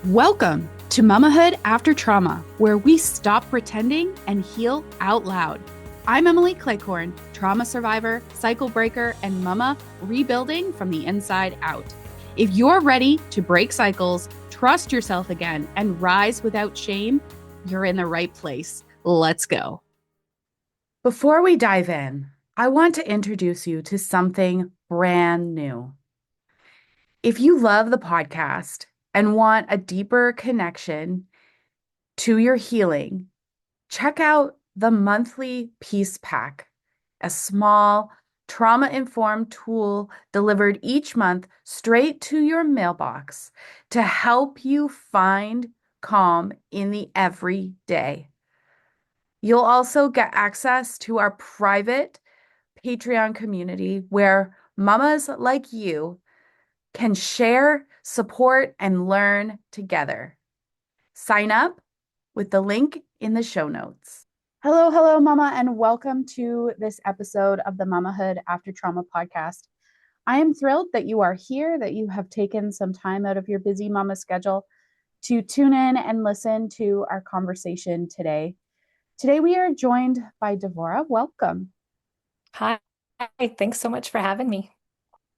Welcome to Mamahood After Trauma, where we stop pretending and heal out loud. I'm Emily Cleghorn, trauma survivor, cycle breaker, and mama rebuilding from the inside out. If you're ready to break cycles, trust yourself again, and rise without shame, you're in the right place. Let's go. Before we dive in, I want to introduce you to something brand new. If you love the podcast and want a deeper connection to your healing, check out the monthly Peace Pack, a small trauma-informed tool delivered each month straight to your mailbox to help you find calm in the everyday. You'll also get access to our private Patreon community where mamas like you can share, support, and learn together. Sign up with the link in the show notes. Hello, mama, and welcome to this episode of the Mamahood After Trauma podcast. I am thrilled that you are here, that you have taken some time out of your busy mama schedule to tune in and listen to our conversation today. Today we are joined by Devorah. Welcome. Hi, thanks so much for having me.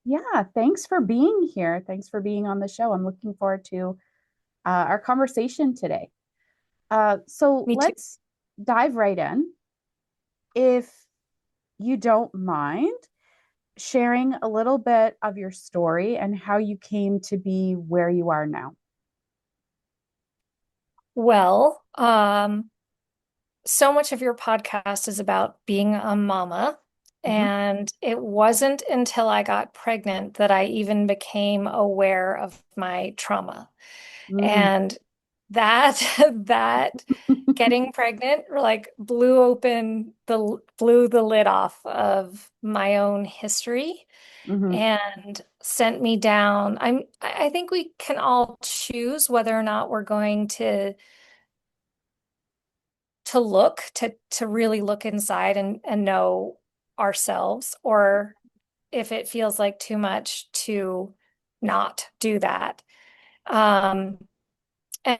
Yeah, thanks for being here. Thanks for being on the show. I'm looking forward to our conversation today. So Me too. let's dive right in. If you don't mind sharing a little bit of your story and how you came to be where you are now. Well, so much of your podcast is about being a mama, Mhm. and it wasn't until I got pregnant that I even became aware of my trauma. Mm. And that that getting pregnant like blew the lid off of my own history Mhm. and sent me down. I think we can all choose whether or not we're going to really look inside and know ourselves, or if it feels like too much to not do that. Um, and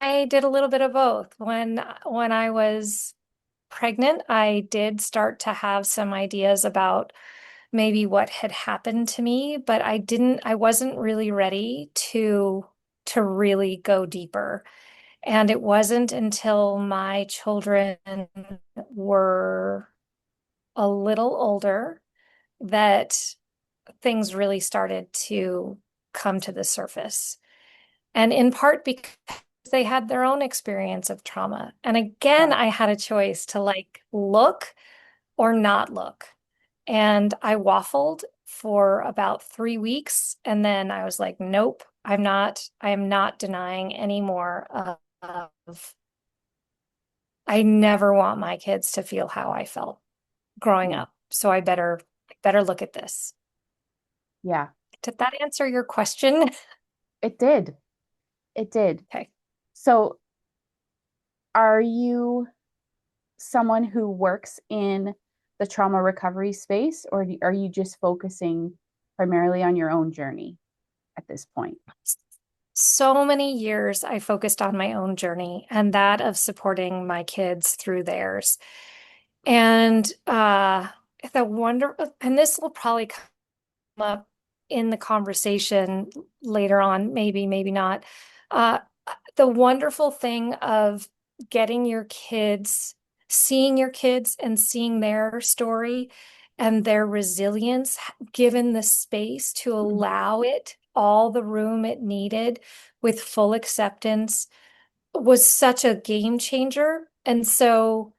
I did a little bit of both. When I was pregnant, I did start to have some ideas about maybe what had happened to me, but I wasn't really ready to really go deeper. And it wasn't until my children were a little older that things really started to come to the surface. And in part because they had their own experience of trauma. And again, Yeah. I had a choice to like look or not look. And I waffled for about 3 weeks. And then I was like, nope, I am not denying any more of, I never want my kids to feel how I felt growing Yeah. up. So I better look at this. Yeah. Did that answer your question? It did. It did. Okay. So, are you someone who works in the trauma recovery space, or are you just focusing primarily on your own journey at this point? So many years I focused on my own journey and that of supporting my kids through theirs. And the wonder, and this will probably come up in the conversation later on, maybe not. Uh, the wonderful thing of getting your kids, seeing your kids and seeing their story and their resilience, given the space to Mhm. allow it all the room it needed with full acceptance, was such a game changer. And so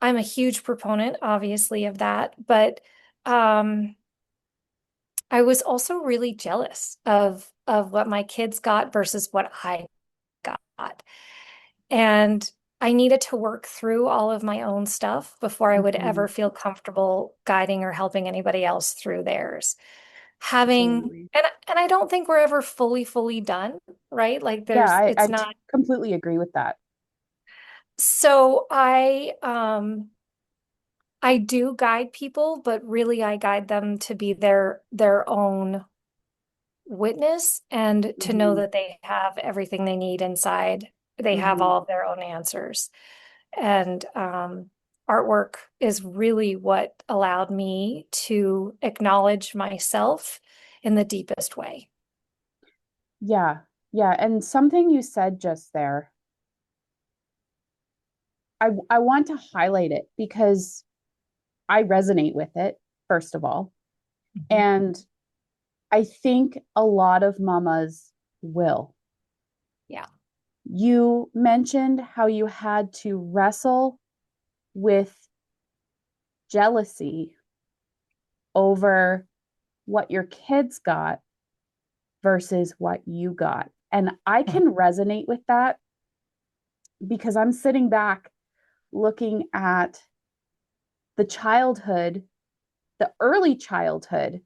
I'm a huge proponent, obviously, of that. But um, I was also really jealous of what my kids got versus what I got. And I needed to work through all of my own stuff before I would ever Mhm. feel comfortable guiding or helping anybody else through theirs. Having Absolutely. and I don't think we're ever fully done, right? Like Yeah, it's not. completely agree with that. So I do guide people, but really I guide them to be their own witness and to know Hmm. that they have everything they need inside. They have Hmm. all of their own answers. And artwork is really what allowed me to acknowledge myself in the deepest way. Yeah. Yeah. And something you said just there, I want to highlight it because I resonate with it, first of all. Mhm. And I think a lot of mamas will. Yeah. You mentioned how you had to wrestle with jealousy over what your kids got versus what you got. And I Mhm. can resonate with that because I'm sitting back looking at the childhood, the early childhood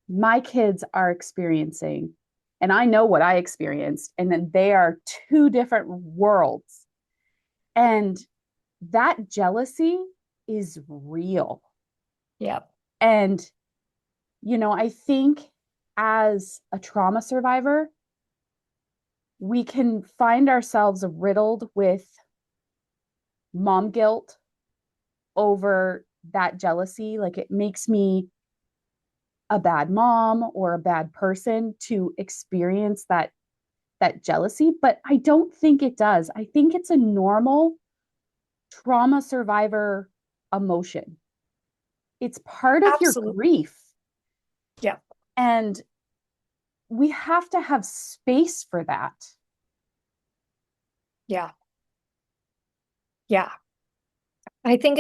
my kids are experiencing. And I know what I experienced, and then they are two different worlds. And that jealousy is real. Yeah. And, I think as a trauma survivor, we can find ourselves riddled with mom guilt over that jealousy. Like it makes me a bad mom or a bad person to experience that jealousy, but I don't think it does. I think it's a normal trauma survivor emotion. It's part of your Absolutely. grief. Yeah. And we have to have space for that. Yeah. Yeah. I think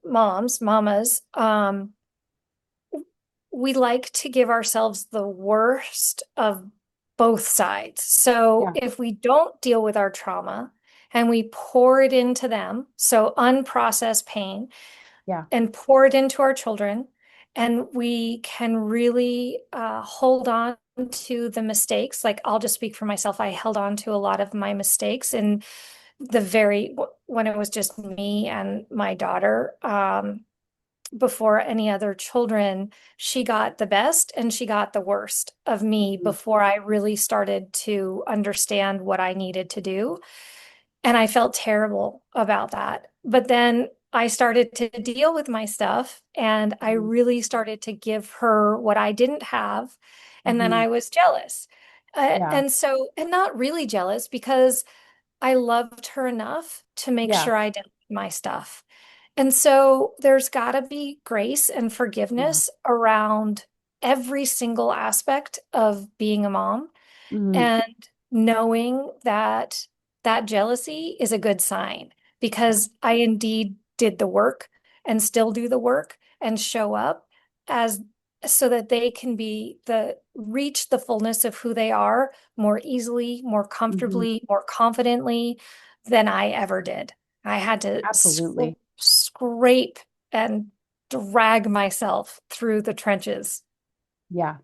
mamas, we like to give ourselves the worst of both sides. So Yeah. if we don't deal with our trauma and we pour it into them, so unprocessed pain, Yeah. and pour it into our children, and we can really hold on to the mistakes. Like I'll just speak for myself. I held on to a lot of my mistakes in when it was just me and my daughter. Before any other children, she got the best and she got the worst of me Mhm. before I really started to understand what I needed to do. And I felt terrible about that. But then I started to deal with my stuff and I Mhm. really started to give her what I didn't have. And then Mhm. I was jealous. Yeah. And not really jealous because I loved her enough to make Yeah. sure I did my stuff. And so there's got to be grace and Yeah. forgiveness around every single aspect of being a mom Mhm. and knowing that that jealousy is a good sign Yeah. because I indeed did the work and still do the work and show up as so that they can be the reach the fullness of who they are more easily, more Mhm. comfortably, more confidently than I ever did. I had to Absolutely. scrape and drag myself through the trenches Yeah.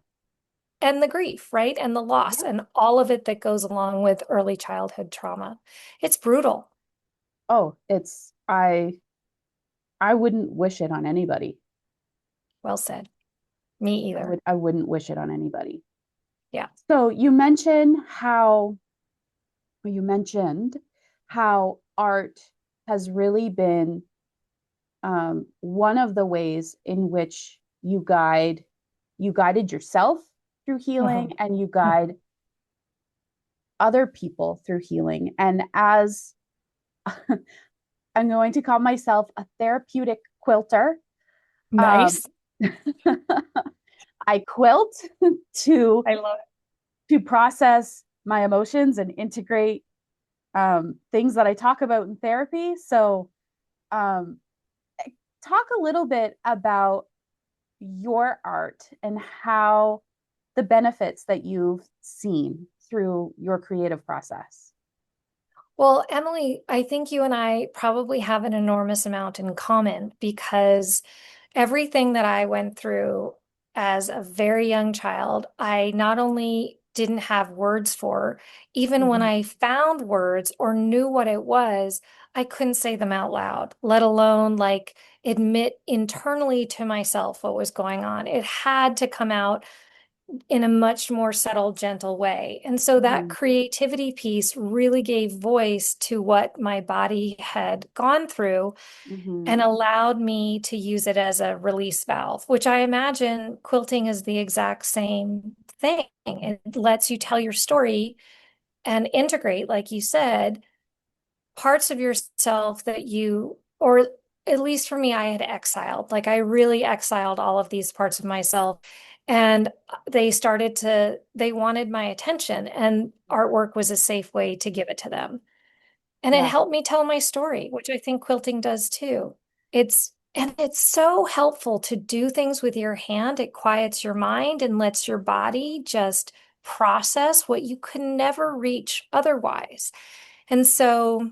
and the grief, right? And the loss Yeah. and all of it that goes along with early childhood trauma. It's brutal. Oh, I wouldn't wish it on anybody. Well said. Me either. I wouldn't wish it on anybody. Yeah. So you mentioned how art has really been one of the ways in which you guided yourself through healing Mhm. and you guide other people through healing. And as I'm going to call myself a therapeutic quilter, um, Nice. I quilt to I love to process my emotions and integrate things that I talk about in therapy. So, um, talk a little bit about your art and how the benefits that you've seen through your creative process. Well, Emily, I think you and I probably have an enormous amount in common because everything that I went through as a very young child, I not only didn't have words for, even when Mm-hmm. I found words or knew what it was, I couldn't say them out loud, let alone like admit internally to myself what was going on. It had to come out in a much more subtle, gentle way. And so that Mhm. creativity piece really gave voice to what my body had gone through Mhm. and allowed me to use it as a release valve, which I imagine quilting is the exact same thing. It lets you tell your story and integrate, like you said, parts of yourself that you, or at least for me, I had exiled. Like I really exiled all of these parts of myself. And they wanted my attention, and artwork was a safe way to give it to them. And it Yeah. helped me tell my story, which I think quilting does too. And it's so helpful to do things with your hand. It quiets your mind and lets your body just process what you could never reach otherwise. And so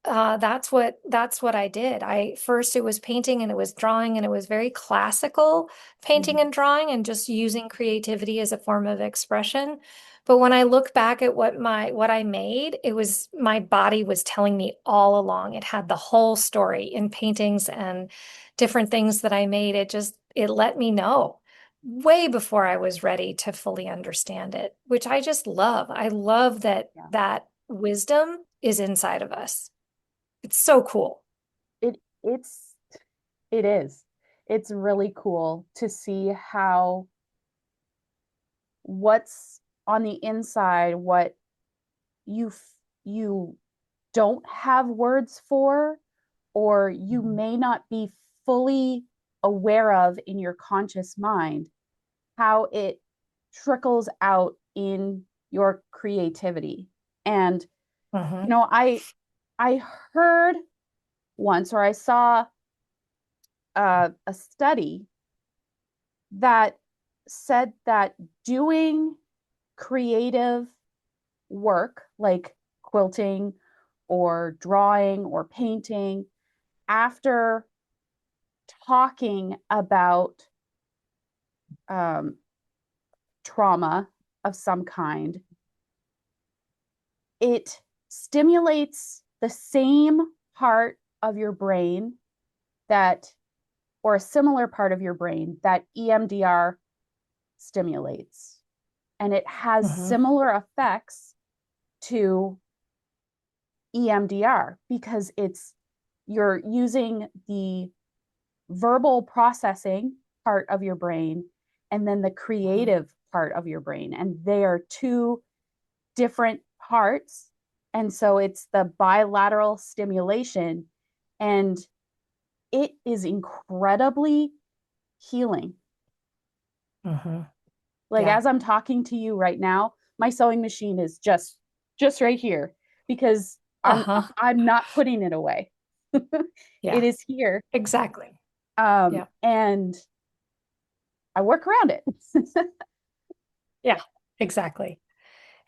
that's what I did. I first it was painting and it was drawing and it was very classical painting Mhm. and drawing and just using creativity as a form of expression. But when I look back at what I made, it was my body was telling me all along. It had the whole story in paintings and different things that I made. It let me know way before I was ready to fully understand it, which I just love. I love that Yeah. that wisdom is inside of us. It's so cool. It it's it is. It's really cool to see how what's on the inside, what you don't have words for, or you Mhm. may not be fully aware of in your conscious mind, how it trickles out in your creativity. And you Mhm. know, I heard once, or I saw a study that said that doing creative work like quilting or drawing or painting after talking about um, trauma of some kind, it stimulates the same part of your brain that, or a similar part of your brain that EMDR stimulates. And it has Mhm. similar effects to EMDR because you're using the verbal processing part of your brain and then the Mhm. creative part of your brain. And they are two different parts. And so it's the bilateral stimulation. And it is incredibly healing. Mhm. Like Yeah. as I'm talking to you right now, my sewing machine is just right here because Uh-huh. I'm not putting it away. It Yeah. is here. Exactly. Yeah. And I work around it. Yeah. Exactly.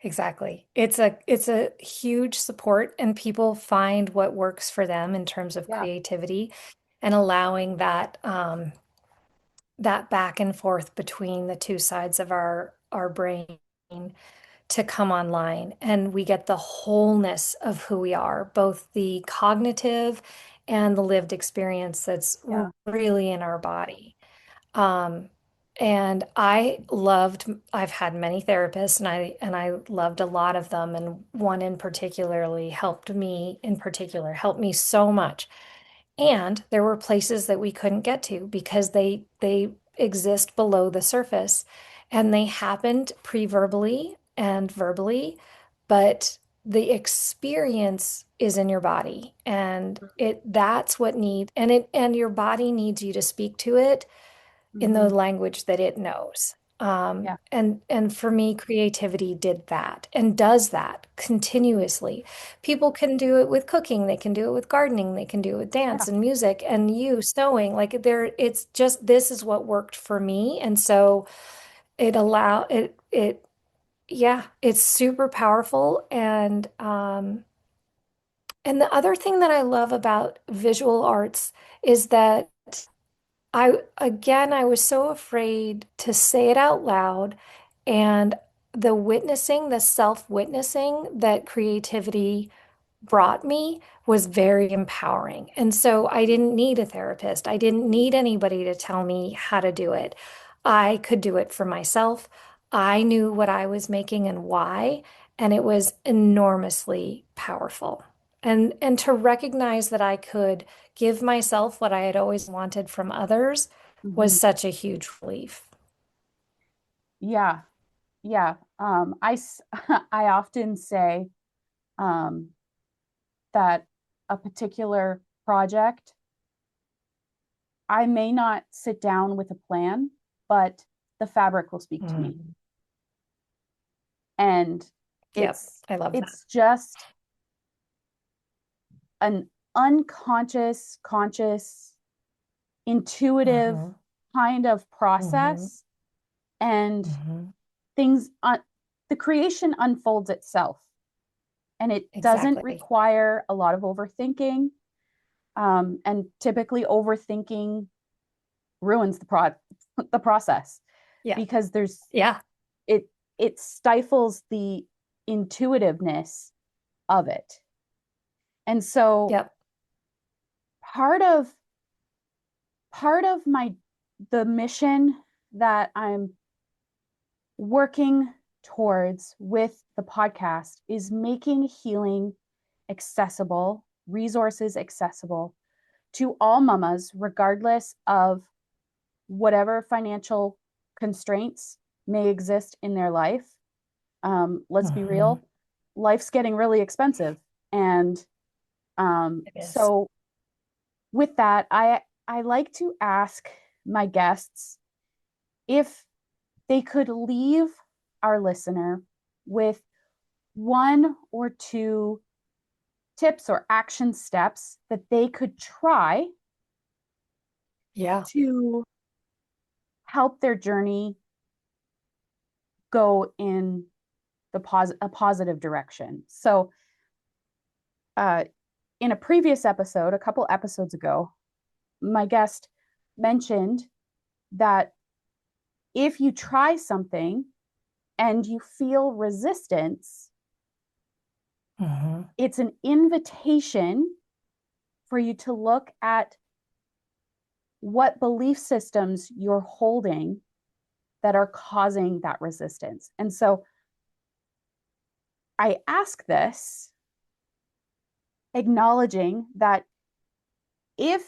Exactly. It's a huge support, and people find what works for them in terms of Yeah. creativity and allowing that back and forth between the two sides of our brain to come online, and we get the wholeness of who we are, both the cognitive and the lived experience that's Yeah. really in our body. Um, and I've had many therapists and I loved a lot of them. And one in particularly helped me so much. And there were places that we couldn't get to because they exist below the surface, and they happened pre-verbally and verbally, but the experience is in your body, and it that's what need and it and your body needs you to speak to it in the Mm-hmm. language that it knows. Yeah. And for me, creativity did that and does that continuously. People can do it with cooking, they can do it with gardening, they can do it with dance Yeah. and music and you sewing. Like there, it's just this is what worked for me. And so yeah, it's super powerful. And the other thing that I love about visual arts is that I was so afraid to say it out loud. And the self-witnessing that creativity brought me was very empowering. And so I didn't need a therapist. I didn't need anybody to tell me how to do it. I could do it for myself. I knew what I was making and why, and it was enormously powerful. And to recognize that I could give myself what I had always wanted from others was Mhm. such a huge relief. Yeah. Yeah. I often say um, that a particular project, I may not sit down with a plan, but the fabric will speak to me. Mm. And Yep, it's I love that. it's just an unconscious, conscious, intuitive Hmm. kind of Hmm. process. And Hmm. things the creation unfolds itself, and it doesn't Exactly. require a lot of overthinking. And typically overthinking ruins the process, Yeah. because Yeah. it it stifles the intuitiveness of it. And so Yep. part of part of my the mission that I'm working towards with the podcast is making healing accessible, resources accessible to all mamas, regardless of whatever financial constraints may exist in their life. Let's be Hmm. real, life's getting really expensive. And It is. so, with that, I like to ask my guests if they could leave our listener with one or two tips or action steps that they could try Yeah. to help their journey go in a positive direction. So, uh, in a previous episode, a couple episodes ago, my guest mentioned that if you try something and you feel resistance, Hmm. it's an invitation for you to look at what belief systems you're holding that are causing that resistance. And so I ask this, acknowledging that if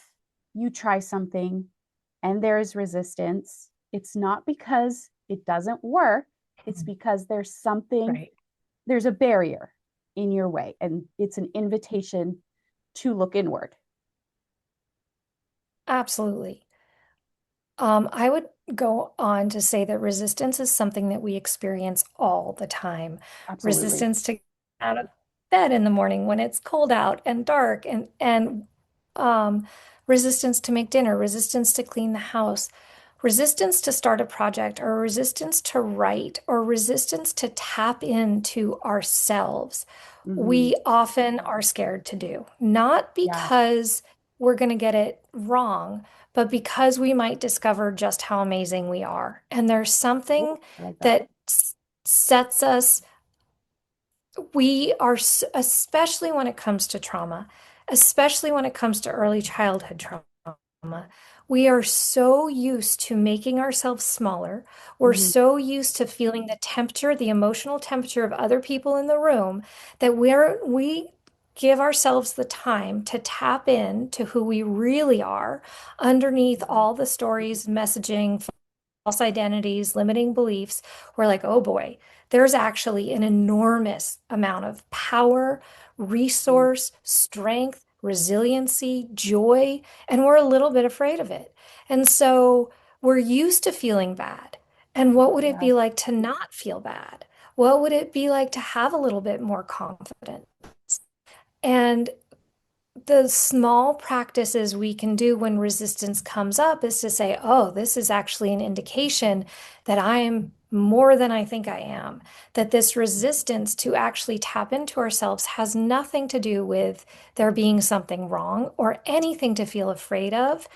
you try something and there is resistance, it's not because it doesn't work, it's because Right. there's a barrier in your way, and it's an invitation to look inward. Absolutely. I would go on to say that resistance is something that we experience all the time. Absolutely. Resistance to get out of bed in the morning when it's cold out and dark, and um, resistance to make dinner, resistance to clean the house, resistance to start a project, or resistance to write, or resistance to tap into ourselves. Mm-hmm. We often are scared to do, not Yeah. because we're going to get it wrong, but because we might discover just how amazing we are. And there's Ooh, something I like that. that sets us, we are, especially when it comes to trauma, especially when it comes to early childhood trauma, we are so used to making ourselves smaller. We're Mm-hmm. so used to feeling the temperature, the emotional temperature of other people in the room that we give ourselves the time to tap in to who we really are underneath Mm-hmm. all the stories, messaging, false identities, limiting beliefs, we're like, oh boy, there's actually an enormous amount of power, Mm-hmm. resource, strength, resiliency, joy, and we're a little bit afraid of it. And so we're used to feeling bad. And what would it Yeah. be like to not feel bad? What would it be like to have a little bit more confidence? And the small practices we can do when resistance comes up is to say, oh, this is actually an indication that I am more than I think I am. That this resistance to actually tap into ourselves has nothing to do with there being something wrong or anything to feel afraid of.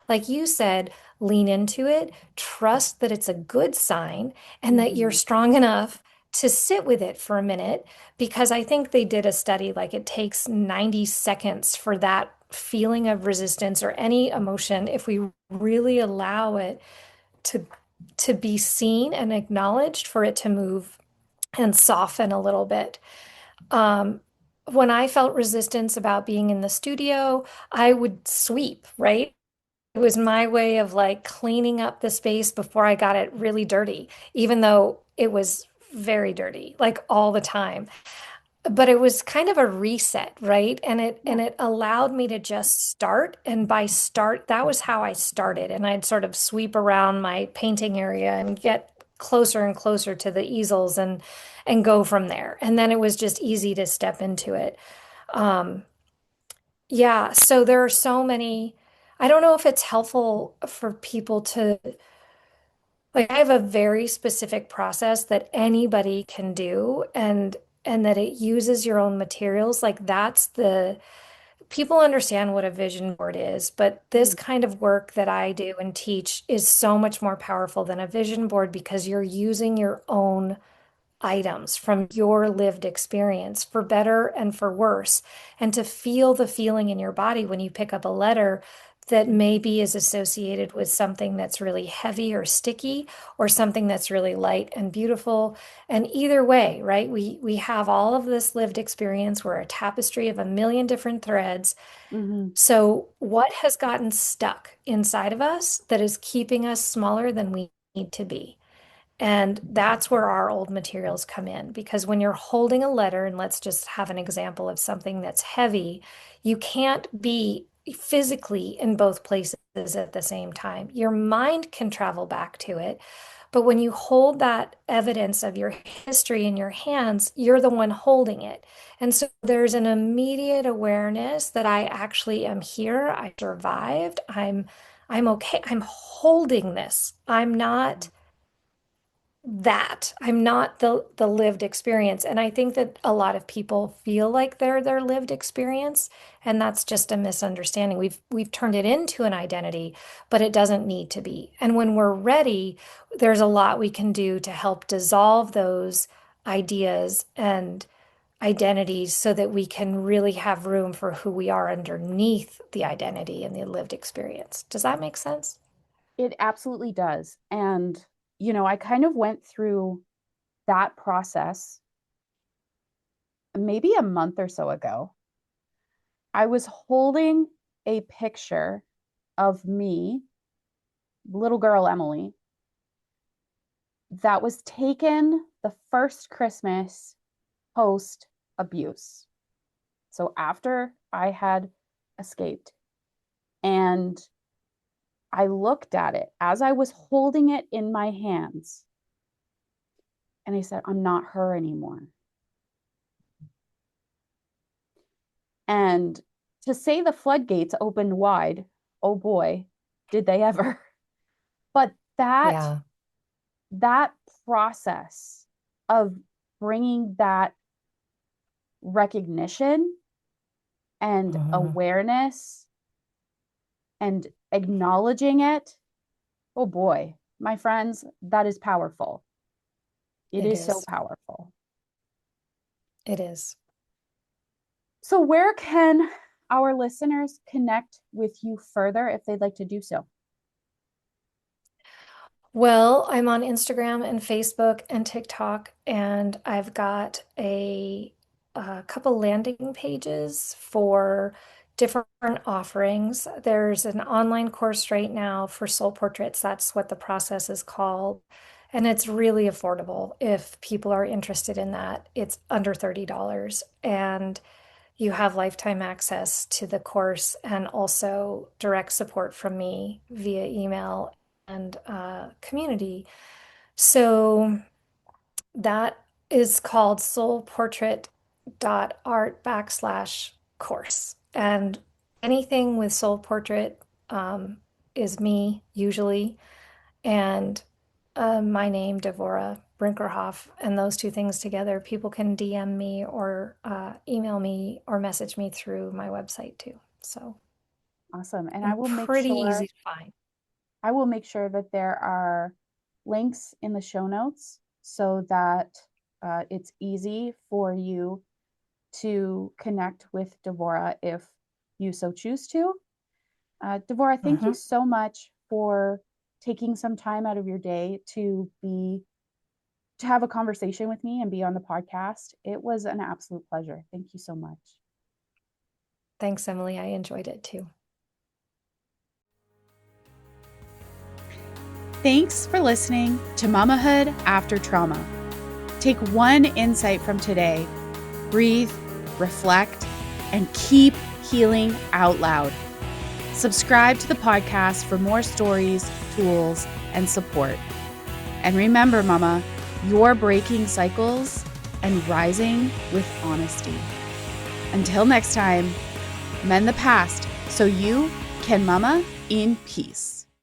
Like you said, lean into it, trust that it's a good sign and that you're Mm-hmm. strong enough to sit with it for a minute. Because I think they did a study, like it takes 90 seconds for that feeling of resistance or any emotion, if we really allow it to to be seen and acknowledged for it to move and soften a little bit. Um, when I felt resistance about being in the studio, I would sweep, right? It was my way of like cleaning up the space before I got it really dirty, even though it was very dirty, like all the time. But it was kind of a reset, right? Yeah. And it allowed me to just start. And by start, that was how I started. And I'd sort of sweep around my painting area and get closer and closer to the easels and go from there. And then it was just easy to step into it. Um, yeah, so there are so many. I don't know if it's helpful for people to like I have a very specific process that anybody can do and that it uses your own materials. Like that's the people understand what a vision board is, but this Mhm. kind of work that I do and teach is so much more powerful than a vision board because you're using your own items from your lived experience for better and for worse, and to feel the feeling in your body when you pick up a letter that maybe is associated with something that's really heavy or sticky or something that's really light and beautiful. And either way, right? We have all of this lived experience. We're a tapestry of a million different threads. Mhm. So what has gotten stuck inside of us that is keeping us smaller than we need to be? And that's where our old materials come in because when you're holding a letter, and let's just have an example of something that's heavy, you can't be physically in both places at the same time. Your mind can travel back to it, but when you hold that evidence of your history in your hands, you're the one holding it. And so there's an immediate awareness that I actually am here, I survived, I'm okay, I'm holding this. I'm not that. I'm not the lived experience. And I think that a lot of people feel like they're their lived experience, and that's just a misunderstanding. We've turned it into an identity, but it doesn't need to be. And when we're ready, there's a lot we can do to help dissolve those ideas and identities so that we can really have room for who we are underneath the identity and the lived experience. Does that make sense? It absolutely does. And, I kind of went through that process maybe a month or so ago. I was holding a picture of me, little girl Emily, that was taken the first Christmas post abuse. So after I had escaped, and I looked at it as I was holding it in my hands, and I said, I'm not her anymore. And to say the floodgates opened wide, oh boy, did they ever. But that Yeah. that process of bringing that recognition and Mhm. awareness and acknowledging it, oh boy, my friends, that is powerful. It It is so is. powerful. It is. So, where can our listeners connect with you further if they'd like to do so? Well, I'm on Instagram and Facebook and TikTok, and I've got a couple landing pages for different offerings. There's an online course right now for soul portraits. That's what the process is called. And it's really affordable if people are interested in that. It's under $30. And you have lifetime access to the course and also direct support from me via email and community. So that is called soulportrait.art/course. And anything with soul portrait is me usually. And my name, Devorah Brinkerhoff, and those two things together, people can DM me or email me or message me through my website too. So Awesome. And I'm pretty easy to find. I will make sure that there are links in the show notes so that it's easy for you to connect with Devorah if you so choose to. Devorah, thank you Mhm. so much for taking some time out of your day to have a conversation with me and be on the podcast. It was an absolute pleasure. Thank you so much. Thanks, Emily. I enjoyed it too. Thanks for listening to Mamahood After Trauma. Take one insight from today, breathe, reflect, and keep healing out loud. Subscribe to the podcast for more stories, tools, and support. And remember, Mama, you're breaking cycles and rising with honesty. Until next time, mend the past so you can mama in peace.